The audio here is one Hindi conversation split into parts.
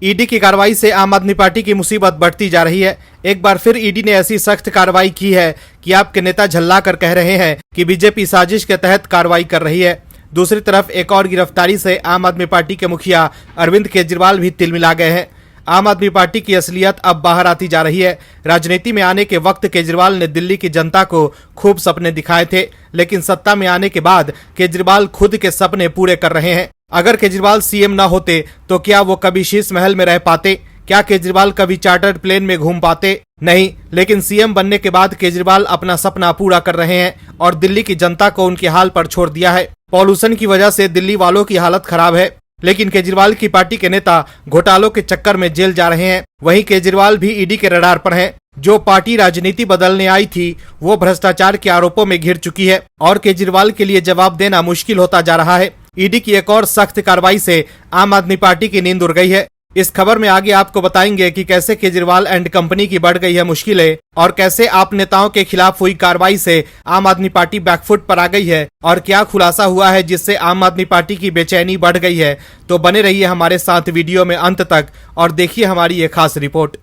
ईडी की कार्रवाई से आम आदमी पार्टी की मुसीबत बढ़ती जा रही है। एक बार फिर ईडी ने ऐसी सख्त कार्रवाई की है कि आपके नेता झल्ला कर कह रहे हैं कि बीजेपी साजिश के तहत कार्रवाई कर रही है। दूसरी तरफ एक और गिरफ्तारी से आम आदमी पार्टी के मुखिया अरविंद केजरीवाल भी तिलमिला गए हैं। आम आदमी पार्टी की असलियत अब बाहर आती जा रही है। राजनीति में आने के वक्त केजरीवाल ने दिल्ली की जनता को खूब सपने दिखाए थे, लेकिन सत्ता में आने के बाद केजरीवाल खुद के सपने पूरे कर रहे हैं। अगर केजरीवाल सीएम न होते तो क्या वो कभी शीश महल में रह पाते? क्या केजरीवाल कभी चार्टर्ड प्लेन में घूम पाते? नहीं, लेकिन सीएम बनने के बाद केजरीवाल अपना सपना पूरा कर रहे हैं और दिल्ली की जनता को उनके हाल पर छोड़ दिया है। पॉल्यूशन की वजह से दिल्ली वालों की हालत खराब है, लेकिन केजरीवाल की पार्टी के नेता घोटालों के चक्कर में जेल जा रहे हैं। वहीं केजरीवाल भी ईडी के रडार पर हैं। जो पार्टी राजनीति बदलने आई थी वो भ्रष्टाचार के आरोपों में घिर चुकी है और केजरीवाल के लिए जवाब देना मुश्किल होता जा रहा है। ईडी की एक और सख्त कार्रवाई से आम आदमी पार्टी की नींद उड़ गई है। इस खबर में आगे आपको बताएंगे कि कैसे केजरीवाल एंड कंपनी की बढ़ गई है मुश्किलें और कैसे आप नेताओं के खिलाफ हुई कार्रवाई से आम आदमी पार्टी बैकफुट पर आ गई है और क्या खुलासा हुआ है जिससे आम आदमी पार्टी की बेचैनी बढ़ गई है। तो बने रहिए हमारे साथ वीडियो में अंत तक और देखिए हमारी ये खास रिपोर्ट।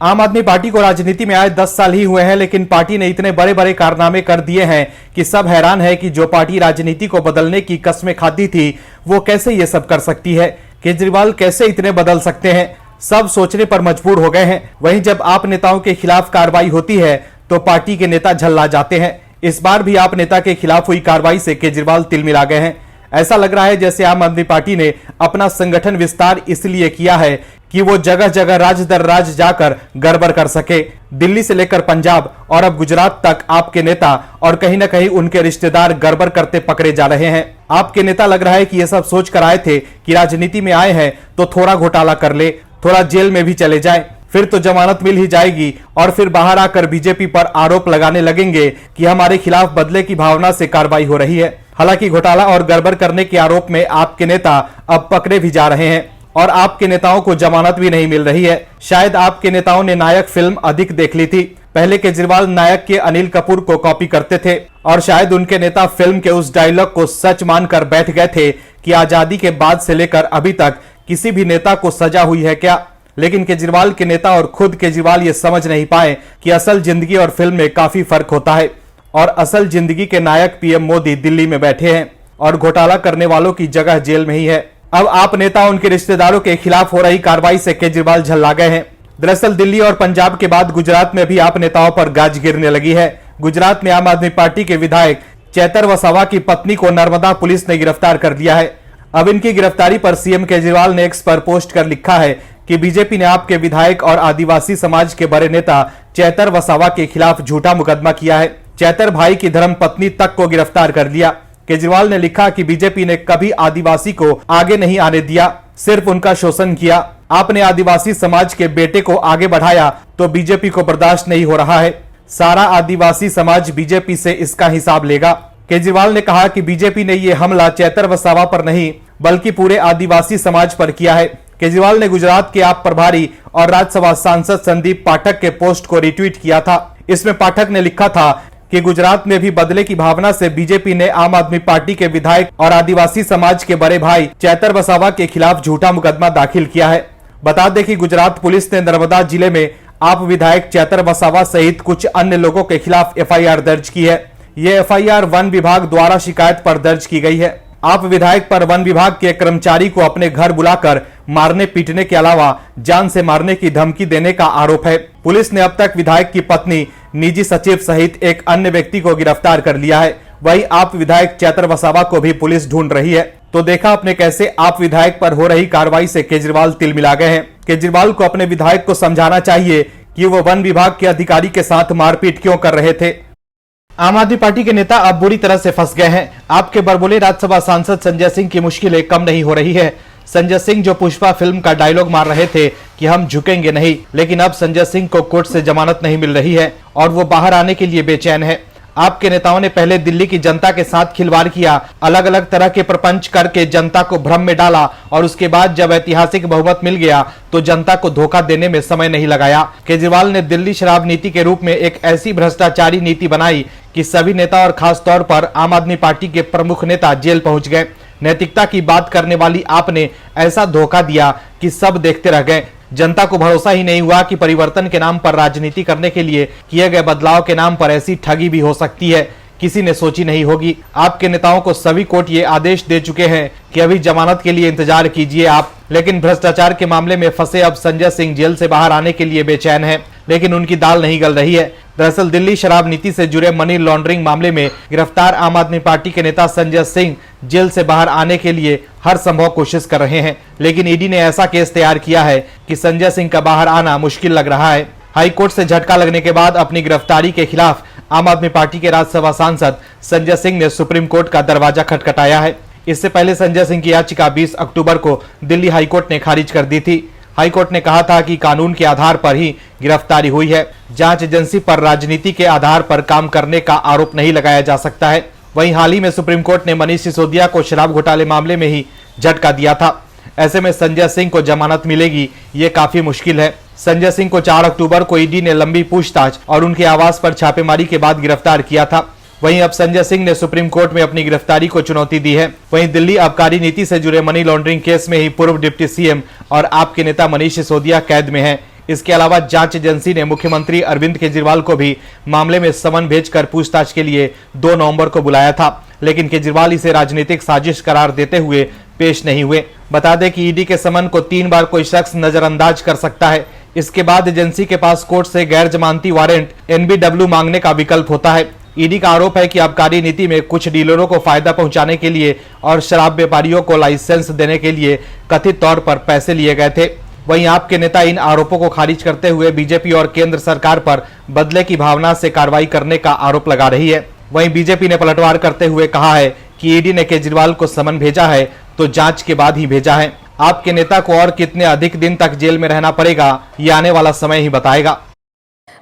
आम आदमी पार्टी को राजनीति में आए 10 साल ही हुए हैं, लेकिन पार्टी ने इतने बड़े बड़े कारनामे कर दिए हैं कि सब हैरान है कि जो पार्टी राजनीति को बदलने की कस्में खाती थी वो कैसे ये सब कर सकती है। केजरीवाल कैसे इतने बदल सकते हैं, सब सोचने पर मजबूर हो गए हैं। वहीं जब आप नेताओं के खिलाफ कार्रवाई होती है तो पार्टी के नेता झल्ला जाते हैं। इस बार भी आप नेता के खिलाफ हुई कार्रवाई से केजरीवाल तिलमिला गए हैं। ऐसा लग रहा है जैसे आम आदमी पार्टी ने अपना संगठन विस्तार इसलिए किया है कि वो जगह जगह राज्य दर राज्य जाकर गड़बड़ कर सके। दिल्ली से लेकर पंजाब और अब गुजरात तक आपके नेता और कहीं ना कहीं उनके रिश्तेदार गड़बड़ करते पकड़े जा रहे हैं। आपके नेता लग रहा है कि ये सब सोच कर आए थे कि राजनीति में आए हैं तो थोड़ा घोटाला कर ले, थोड़ा जेल में भी चले जाए, फिर तो जमानत मिल ही जाएगी और फिर बाहर आकर बीजेपी पर आरोप लगाने लगेंगे कि हमारे खिलाफ बदले की भावना से कार्रवाई हो रही है। हालांकि घोटाला और गड़बड़ करने के आरोप में आपके नेता अब पकड़े भी जा रहे हैं और आपके नेताओं को जमानत भी नहीं मिल रही है। शायद आपके नेताओं ने नायक फिल्म अधिक देख ली थी। पहले केजरीवाल नायक के अनिल कपूर को कॉपी करते थे और शायद उनके नेता फिल्म के उस डायलॉग को सच मानकर बैठ गए थे कि आजादी के बाद से लेकर अभी तक किसी भी नेता को सजा हुई है क्या। लेकिन केजरीवाल के नेता और खुद केजरीवाल ये समझ नहीं पाए कि असल जिंदगी और फिल्म में काफी फर्क होता है और असल जिंदगी के नायक पीएम मोदी दिल्ली में बैठे हैं और घोटाला करने वालों की जगह जेल में ही है। अब आप नेता उनके रिश्तेदारों के खिलाफ हो रही कार्रवाई से केजरीवाल झल्ला गए हैं। दरअसल दिल्ली और पंजाब के बाद गुजरात में भी आप नेताओं पर गाज गिरने लगी है। गुजरात में आम आदमी पार्टी के विधायक चेतर वसावा की पत्नी को नर्मदा पुलिस ने गिरफ्तार कर लिया है। अब इनकी गिरफ्तारी पर सीएम केजरीवाल ने एक्स पर पोस्ट कर लिखा है कि बीजेपी ने आपके विधायक और आदिवासी समाज के बड़े नेता चेतर वसावा के खिलाफ झूठा मुकदमा किया है। चेतर भाई की धर्म पत्नी तक को गिरफ्तार कर लिया। केजरीवाल ने लिखा कि बीजेपी ने कभी आदिवासी को आगे नहीं आने दिया, सिर्फ उनका शोषण किया। आपने आदिवासी समाज के बेटे को आगे बढ़ाया तो बीजेपी को बर्दाश्त नहीं हो रहा है। सारा आदिवासी समाज बीजेपी से इसका हिसाब लेगा। केजरीवाल ने कहा कि बीजेपी ने ये हमला चेतर वसावा पर नहीं बल्कि पूरे आदिवासी समाज पर किया है। केजरीवाल ने गुजरात के आप प्रभारी और राज्यसभा सांसद संदीप पाठक के पोस्ट को रिट्वीट किया था। इसमें पाठक ने लिखा था कि गुजरात में भी बदले की भावना से बीजेपी ने आम आदमी पार्टी के विधायक और आदिवासी समाज के बड़े भाई चेतर वसावा के खिलाफ झूठा मुकदमा दाखिल किया है। बता दें कि गुजरात पुलिस ने नर्मदा जिले में आप विधायक चेतर वसावा सहित कुछ अन्य लोगों के खिलाफ एफआईआर दर्ज की है। ये एफआईआर वन विभाग द्वारा शिकायत पर दर्ज की गई है। आप विधायक पर वन विभाग के कर्मचारी को अपने घर बुलाकर मारने पीटने के अलावा जान से मारने की धमकी देने का आरोप है। पुलिस ने अब तक विधायक की पत्नी, निजी सचिव सहित एक अन्य व्यक्ति को गिरफ्तार कर लिया है। वहीं आप विधायक चेतर वसावा को भी पुलिस ढूंढ रही है। तो देखा आपने कैसे आप विधायक पर हो रही कार्रवाई से केजरीवाल तिलमिला गए हैं। केजरीवाल को अपने विधायक को समझाना चाहिए कि वो वन विभाग के अधिकारी के साथ मारपीट क्यों कर रहे थे। आम आदमी पार्टी के नेता अब बुरी तरह से फंस गए हैं। आपके बड़बोले राज्यसभा सांसद संजय सिंह की मुश्किलें कम नहीं हो रही है। संजय सिंह जो पुष्पा फिल्म का डायलॉग मार रहे थे कि हम झुकेंगे नहीं, लेकिन अब संजय सिंह को कोर्ट से जमानत नहीं मिल रही है और वो बाहर आने के लिए बेचैन है। आपके नेताओं ने पहले दिल्ली की जनता के साथ खिलवाड़ किया, अलग अलग तरह के प्रपंच करके जनता को भ्रम में डाला और उसके बाद जब ऐतिहासिक बहुमत मिल गया तो जनता को धोखा देने में समय नहीं लगाया। केजरीवाल ने दिल्ली शराब नीति के रूप में एक ऐसी भ्रष्टाचारी नीति बनाई कि सभी नेता और खास तौर पर आम आदमी पार्टी के प्रमुख नेता जेल पहुंच गए। नैतिकता की बात करने वाली आपने ऐसा धोखा दिया कि सब देखते रह गए। जनता को भरोसा ही नहीं हुआ कि परिवर्तन के नाम पर राजनीति करने के लिए किए गए बदलाव के नाम पर ऐसी ठगी भी हो सकती है, किसी ने सोची नहीं होगी। आपके नेताओं को सभी कोर्ट ये आदेश दे चुके हैं कि अभी जमानत के लिए इंतजार कीजिए आप। लेकिन भ्रष्टाचार के मामले में फंसे अब संजय सिंह जेल से बाहर आने के लिए बेचैन हैं, लेकिन उनकी दाल नहीं गल रही है। दरअसल दिल्ली शराब नीति से जुड़े मनी लॉन्ड्रिंग मामले में गिरफ्तार आम आदमी पार्टी के नेता संजय सिंह जेल से बाहर आने के लिए हर संभव कोशिश कर रहे हैं, लेकिन ईडी ने ऐसा केस तैयार किया है कि संजय सिंह का बाहर आना मुश्किल लग रहा है। हाईकोर्ट से झटका लगने के बाद अपनी गिरफ्तारी के खिलाफ आम आदमी पार्टी के राज्यसभा सांसद संजय सिंह ने सुप्रीम कोर्ट का दरवाजा खटखटाया है। इससे पहले संजय सिंह की याचिका 20 अक्टूबर को दिल्ली हाईकोर्ट ने खारिज कर दी थी। हाईकोर्ट ने कहा था कि कानून के आधार पर ही गिरफ्तारी हुई है, जांच एजेंसी पर राजनीति के आधार पर काम करने का आरोप नहीं लगाया जा सकता है। वहीं हाल ही में सुप्रीम कोर्ट ने मनीष सिसोदिया को शराब घोटाले मामले में ही झटका दिया था। ऐसे में संजय सिंह को जमानत मिलेगी ये काफी मुश्किल है। संजय सिंह को 4 अक्टूबर को ईडी ने लंबी पूछताछ और उनके आवास पर छापेमारी के बाद गिरफ्तार किया था। वहीं अब संजय सिंह ने सुप्रीम कोर्ट में अपनी गिरफ्तारी को चुनौती दी है। वहीं दिल्ली आबकारी नीति से जुड़े मनी लॉन्ड्रिंग केस में ही पूर्व डिप्टी सीएम और आपके नेता मनीष सिसोदिया कैद में हैं। इसके अलावा जांच एजेंसी ने मुख्यमंत्री अरविंद केजरीवाल को भी मामले में समन भेजकर पूछताछ के लिए 2 नवंबर को बुलाया था, लेकिन केजरीवाल इसे राजनीतिक साजिश करार देते हुए पेश नहीं हुए। बता दें कि ईडी के समन को 3 बार कोई शख्स नजरअंदाज कर सकता है। इसके बाद एजेंसी के पास कोर्ट से गैर जमानती वारंट NBW मांगने का विकल्प होता है। ईडी का आरोप है कि आबकारी नीति में कुछ डीलरों को फायदा पहुंचाने के लिए और शराब व्यापारियों को लाइसेंस देने के लिए कथित तौर पर पैसे लिए गए थे। वहीं आपके नेता इन आरोपों को खारिज करते हुए बीजेपी और केंद्र सरकार पर बदले की भावना से कार्रवाई करने का आरोप लगा रही है। वहीं बीजेपी ने पलटवार करते हुए कहा है कि ईडी ने केजरीवाल को समन भेजा है तो जांच के बाद ही भेजा है। आपके नेता को और कितने अधिक दिन तक जेल में रहना पड़ेगा ये आने वाला समय ही बताएगा।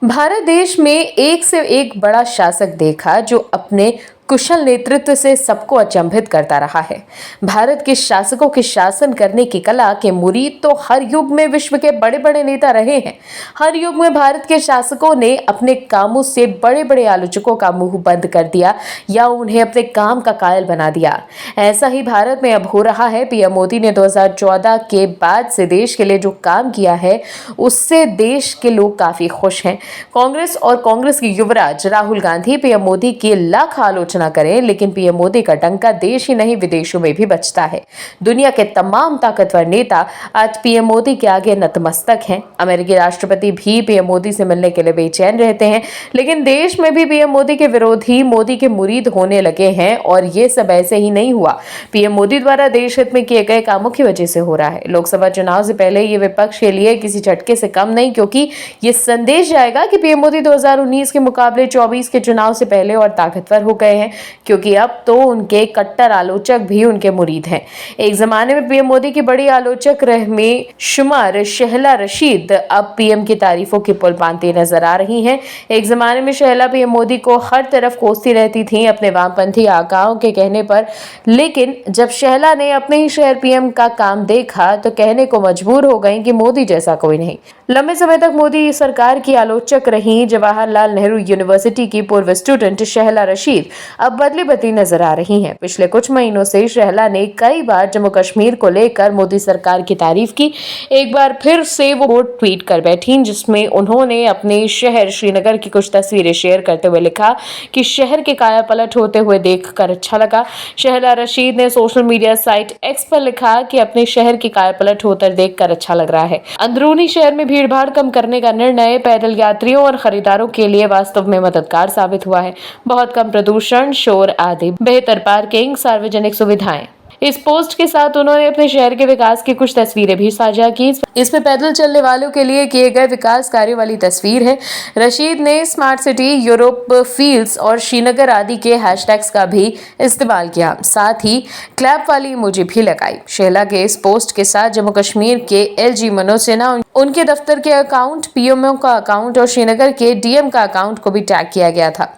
भारत देश में एक से एक बड़ा शासक देखा जो अपने कुशल नेतृत्व से सबको अचंभित करता रहा है। भारत के शासकों के शासन करने की कला के मुरीद तो हर युग में विश्व के बड़े बड़े नेता रहे हैं। हर युग में भारत के शासकों ने अपने कामों से बड़े बड़े आलोचकों का मुंह बंद कर दिया या उन्हें अपने काम का कायल बना दिया। ऐसा ही भारत में अब हो रहा है। पीएम मोदी ने 2014 के बाद से देश के लिए जो काम किया है उससे देश के लोग काफी खुश हैं। कांग्रेस और कांग्रेस के युवराज राहुल गांधी पीएम मोदी की लाख आलोचना करें, लेकिन पीएम मोदी का डंका देश ही नहीं विदेशों में भी बजता है। दुनिया के तमाम ताकतवर नेता आज पीएम मोदी के आगे नतमस्तक हैं। अमेरिकी राष्ट्रपति भी पीएम मोदी से मिलने के लिए बेचैन रहते हैं, लेकिन देश में भी पीएम मोदी के विरोधी मोदी के मुरीद होने लगे हैं। और ये सब ऐसे ही नहीं हुआ, पीएम मोदी द्वारा देश हित में किए गए कामों की वजह से हो रहा है। लोकसभा चुनाव से पहले ये विपक्ष के लिए किसी झटके से कम नहीं, क्योंकि ये संदेश जाएगा कि पीएम मोदी 2019 के मुकाबले 24 के चुनाव से पहले और ताकतवर हो गए हैं, क्योंकि अब तो उनके कट्टर आलोचक भी उनके मुरीद हैं। एक जमाने में पीएम मोदी की बड़ी आलोचक में शुमार शहला रशीद अब पीएम की तारीफों की पुल बांधती नजर आ रही हैं। एक जमाने में शहला पीएम मोदी को हर तरफ कोसती रहती थी अपने वामपंथी आकाओं के कहने पर, लेकिन जब शहला ने अपने ही शहर पीएम का काम देखा तो कहने को मजबूर हो गई कि मोदी जैसा कोई नहीं। लंबे समय तक मोदी सरकार की आलोचक रही जवाहरलाल नेहरू यूनिवर्सिटी की पूर्व स्टूडेंट शहला रशीद अब बदली बदली नजर आ रही हैं। पिछले कुछ महीनों से शहला ने कई बार जम्मू कश्मीर को लेकर मोदी सरकार की तारीफ की। एक बार फिर से वो ट्वीट कर बैठी, जिसमें उन्होंने अपने शहर श्रीनगर की कुछ तस्वीरें शेयर करते हुए लिखा कि शहर के काया पलट होते हुए देखकर अच्छा लगा। शहला रशीद ने सोशल मीडिया साइट एक्स पर लिखा कि अपने शहर की काया पलट होकर देखकर अच्छा लग रहा है। अंदरूनी शहर में भीड़भाड़ कम करने का निर्णय पैदल यात्रियों और खरीदारों के लिए वास्तव में मददगार साबित हुआ है। बहुत कम प्रदूषण, शोर आदि, बेहतर पार्किंग, सार्वजनिक सुविधाएं। इस पोस्ट के साथ उन्होंने अपने शहर के विकास की कुछ तस्वीरें भी साझा की। इसमें पैदल चलने वालों के लिए किए गए विकास कार्य वाली तस्वीर है। रशीद ने स्मार्ट सिटी, यूरोप फील्ड्स और श्रीनगर आदि के हैशटैग्स का भी इस्तेमाल किया। साथ ही क्लैप वाली इमोजी भी लगाई। शहला के इस पोस्ट के साथ जम्मू कश्मीर के LG मनोज सिन्हा, उनके दफ्तर के अकाउंट, PMO का अकाउंट और श्रीनगर के DM का अकाउंट को भी टैग किया गया था।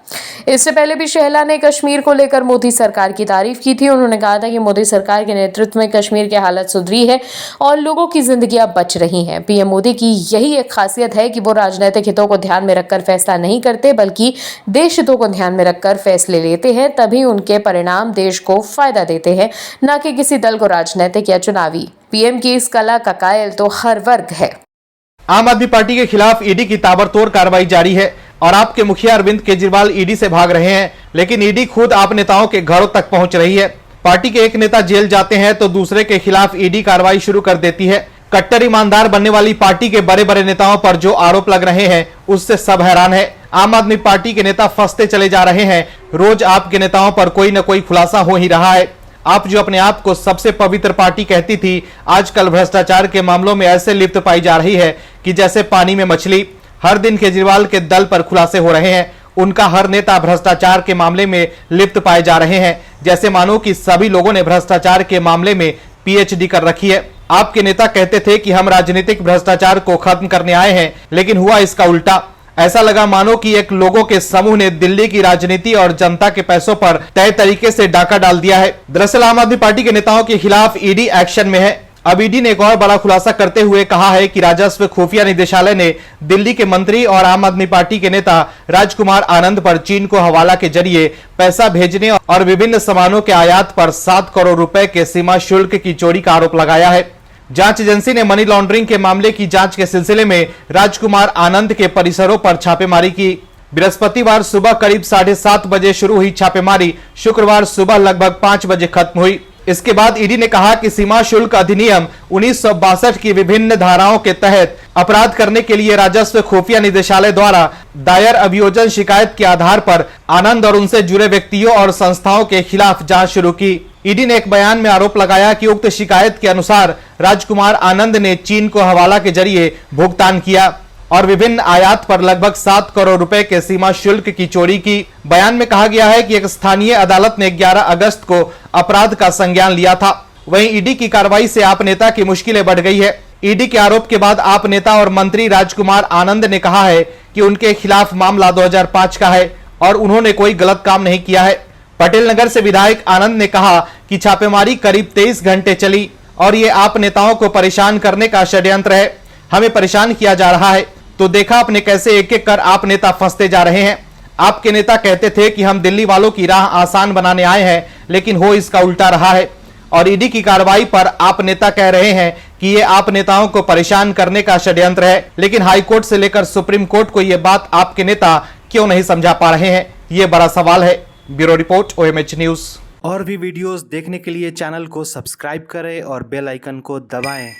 इससे पहले भी शहला ने कश्मीर को लेकर मोदी सरकार की तारीफ की थी। उन्होंने कहा था कि मोदी सरकार के नेतृत्व में कश्मीर की हालत सुधरी है और लोगों की जिंदगी अब बच रही हैं। पीएम मोदी की यही एक खासियत है कि वो राजनीतिक हितों को ध्यान में रखकर फैसला नहीं करते, बल्कि देश हितों को ध्यान में रखकर फैसले लेते हैं। तभी उनके परिणाम देश को फायदा देते हैं, न कि किसी दल को राजनीतिक या चुनावी। पीएम की इस कला का कायल तो हर वर्ग है। आम आदमी पार्टी के खिलाफ ईडी की ताबड़तोड़ कार्रवाई जारी है और आपके मुखिया अरविंद केजरीवाल ईडी से भाग रहे हैं, लेकिन ईडी खुद आप नेताओं के घरों तक पहुंच रही है। पार्टी के एक नेता जेल जाते हैं तो दूसरे के खिलाफ ईडी कार्रवाई शुरू कर देती है। कट्टर ईमानदार बनने वाली पार्टी के बड़े बड़े नेताओं पर जो आरोप लग रहे हैं उससे सब हैरान है। आम आदमी पार्टी के नेता फंसते चले जा रहे हैं। रोज आपके नेताओं पर कोई न कोई खुलासा हो ही रहा है। आप जो अपने आप को सबसे पवित्र पार्टी कहती थी, आजकल भ्रष्टाचार के मामलों में ऐसे लिप्त पाई जा रही है कि जैसे पानी में मछली। हर दिन केजरीवाल के दल पर खुलासे हो रहे हैं। उनका हर नेता भ्रष्टाचार के मामले में लिप्त पाए जा रहे हैं, जैसे मानो कि सभी लोगों ने भ्रष्टाचार के मामले में पीएचडी कर रखी है। आपके नेता कहते थे कि हम राजनीतिक भ्रष्टाचार को खत्म करने आए हैं, लेकिन हुआ इसका उल्टा। ऐसा लगा मानो कि एक लोगों के समूह ने दिल्ली की राजनीति और जनता के पैसों पर तय तरीके से डाका डाल दिया है। दरअसल आम आदमी पार्टी के नेताओं के खिलाफ ईडी एक्शन में है। अब ईडी ने एक और बड़ा खुलासा करते हुए कहा है कि राजस्व खुफिया निदेशालय ने दिल्ली के मंत्री और आम आदमी पार्टी के नेता राजकुमार आनंद पर चीन को हवाला के जरिए पैसा भेजने और विभिन्न सामानों के आयात पर 7 करोड़ रुपए के सीमा शुल्क की चोरी का आरोप लगाया है। जांच एजेंसी ने मनी लॉन्ड्रिंग के मामले की जांच के सिलसिले में राजकुमार आनंद के परिसरों पर छापेमारी की। बृहस्पतिवार सुबह करीब 7:30 बजे शुरू हुई छापेमारी शुक्रवार सुबह लगभग 5 बजे खत्म हुई। इसके बाद ईडी ने कहा कि सीमा शुल्क अधिनियम 1962 की विभिन्न धाराओं के तहत अपराध करने के लिए राजस्व खुफिया निदेशालय द्वारा दायर अभियोजन शिकायत के आधार पर आनंद और उनसे जुड़े व्यक्तियों और संस्थाओं के खिलाफ जांच शुरू की। ईडी ने एक बयान में आरोप लगाया कि उक्त शिकायत के अनुसार राजकुमार आनंद ने चीन को हवाला के जरिए भुगतान किया और विभिन्न आयात पर लगभग 7 करोड़ रुपए के सीमा शुल्क की चोरी की। बयान में कहा गया है कि एक स्थानीय अदालत ने 11 अगस्त को अपराध का संज्ञान लिया था। वहीं ईडी की कार्रवाई से आप नेता की मुश्किलें बढ़ गई है। ईडी के आरोप के बाद आप नेता और मंत्री राजकुमार आनंद ने कहा है कि उनके खिलाफ मामला 2005 का है और उन्होंने कोई गलत काम नहीं किया है। पटेल नगर से विधायक आनंद ने कहा कि छापेमारी करीब 23 घंटे चली और ये आप नेताओं को परेशान करने का षड्यंत्र है। हमें परेशान किया जा रहा है। तो देखा आपने कैसे एक एक कर आप नेता फंसते जा रहे हैं। आपके नेता कहते थे कि हम दिल्ली वालों की राह आसान बनाने आए हैं, लेकिन हो इसका उल्टा रहा है। और ईडी की कार्रवाई पर आप नेता कह रहे हैं कि ये आप नेताओं को परेशान करने का षड्यंत्र है, लेकिन हाईकोर्ट से लेकर सुप्रीम कोर्ट को ये बात आपके नेता क्यों नहीं समझा पा रहे हैं, ये बड़ा सवाल है। Bureau report, OMH news. और भी वीडियोस देखने के लिए चैनल को सब्सक्राइब करें और बेल आइकन को दबाएं।